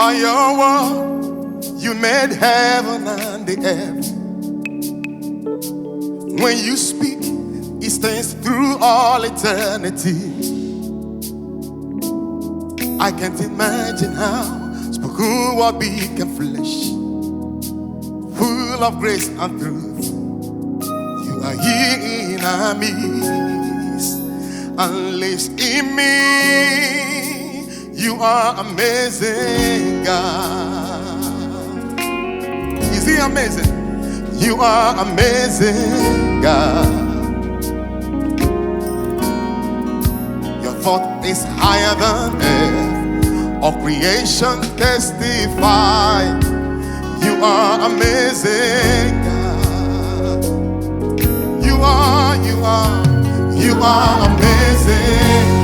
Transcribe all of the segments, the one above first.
By your word, you made heaven and the earth. When you speak, it stands through all eternity. I can't imagine how spoken word became flesh, full of grace and truth. You are here in our midst and lives in me. You are amazing, God. Is He amazing? You are amazing, God. Your thought is higher than earth. All creation testify. You are amazing, God. You are amazing, God. You are amazing,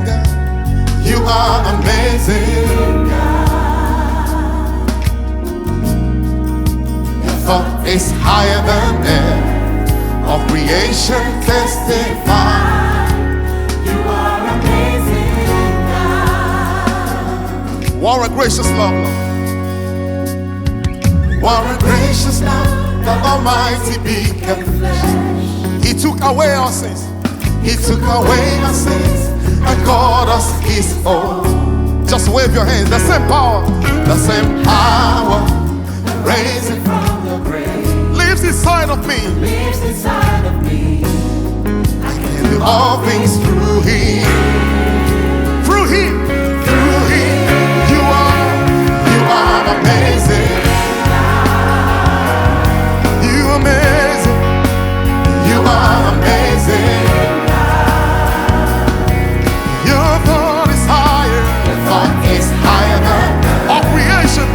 God. You are amazing, God. Your thought is higher than earth. All creation testify. You are amazing, God. What a gracious love, Lord. What a gracious love, the Almighty became flesh. He took away our sins. He took away our sins and called us His own. Just wave your hands. The same power, raising from the grave, lives inside of me. Lives inside of me. I can do all things through Him. Through Him. Through Him. You are amazing. You are amazing. You are amazing. Your thought is higher. Your thought is higher than all creation.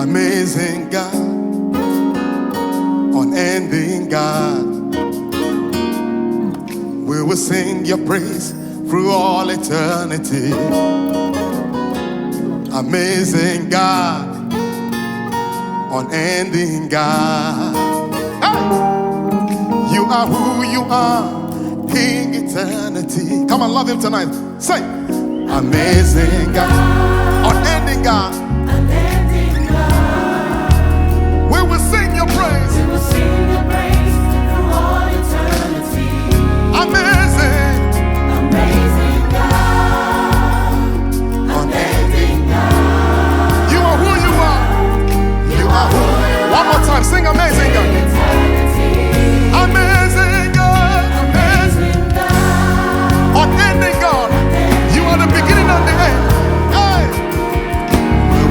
Amazing God, unending God, we will sing your praise through all eternity. Amazing God, unending God. Hey! You are who you are, King eternity. Come on, love Him tonight. Say, amazing God, unending God. Sing amazing God. Amazing God. Amazing God. Unending God. You are the beginning and the end. Hey. We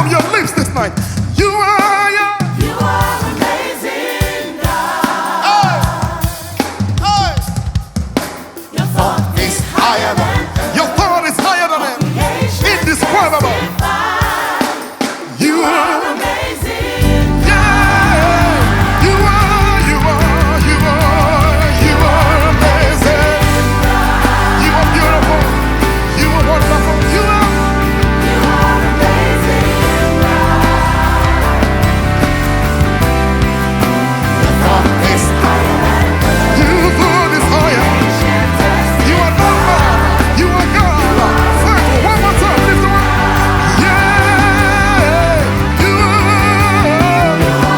from your lips this night. You are, You are amazing, God. hey. Your thought is higher than Your thought is higher than it. creation. Indescribable. You are Amazing. yeah. You are, you are, you are, you are amazing. You are beautiful. You are wonderful. You are. You are amazing, Your thought is higher. Your thought is higher. You are not man. You are God. Thank you. One more time. Lift the one. Yeah. You are.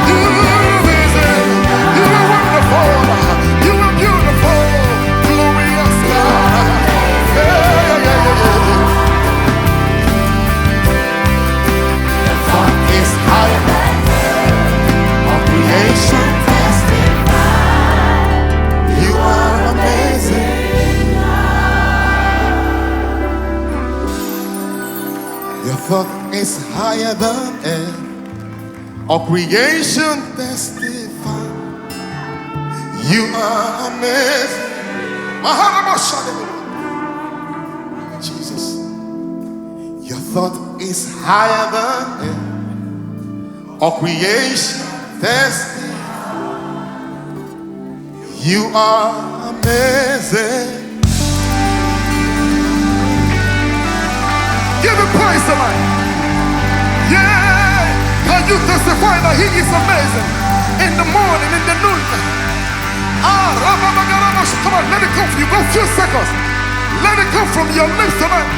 You are amazing. You are wonderful. You are beautiful. Glorious God. Yeah, yeah, yeah, yeah. Your thought is higher. All creation testify. You are amazing. Your thought is higher than air. All creation testify. You are amazing. Jesus. Your thought is higher than air. All creation testify. You are amazing. Give him praise tonight. Yeah. Can you testify that he is amazing? In the morning, in the noon. Come on, let it come from you. Go a few seconds. Let it come from your lips tonight.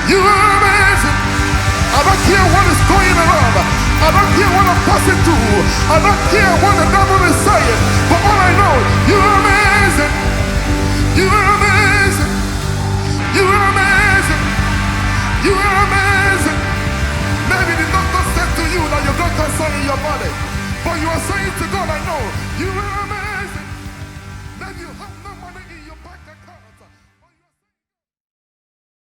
You are amazing. I don't care what is going around. I don't care what I'm passing through. I don't care what the devil is saying. But all I know, you are amazing. You are amazing. You are amazing. You are amazing. Maybe the doctor said to you that you've got cancer in your body, but you are saying to God, I know you are amazing.